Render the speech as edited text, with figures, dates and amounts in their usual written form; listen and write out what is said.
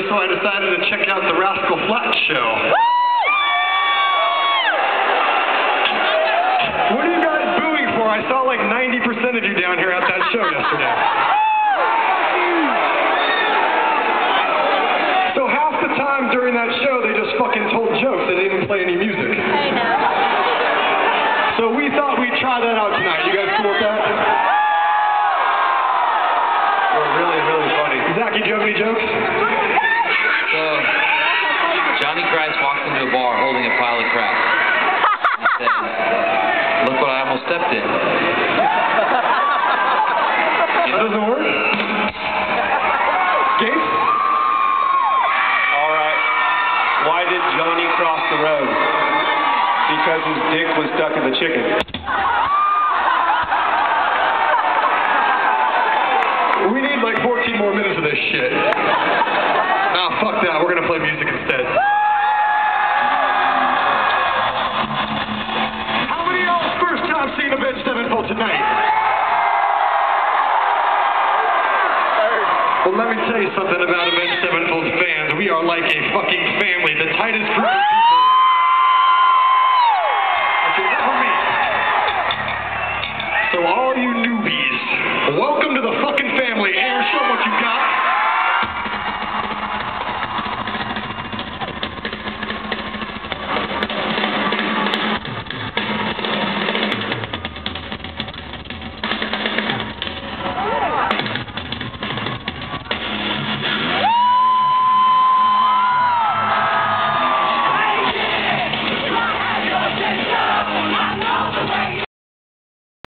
so I decided to check out the Rascal Flatts show. What are you guys booing for? I saw like 90% of you down here at that show yesterday. So half the time during that show, they just fucking told jokes. They didn't even play any music. I know. So we thought we'd try that out tonight. You guys cool with that? We're really, really funny. Zach, do you have any jokes? So, Johnny Christ walks into a bar holding a pile of crap. He says, "Look what I almost stepped in." That doesn't work? Gabe? Alright. Why did Johnny cross the road? Because his dick was stuck in the chicken. We need like 14 more minutes of this shit. Nah, fuck that. We're gonna play music instead. How many of y'all's first time seeing Avenged Sevenfold tonight? Well, let me tell you something about Avenged Sevenfold's fans. We are like a fucking family, the tightest group of people.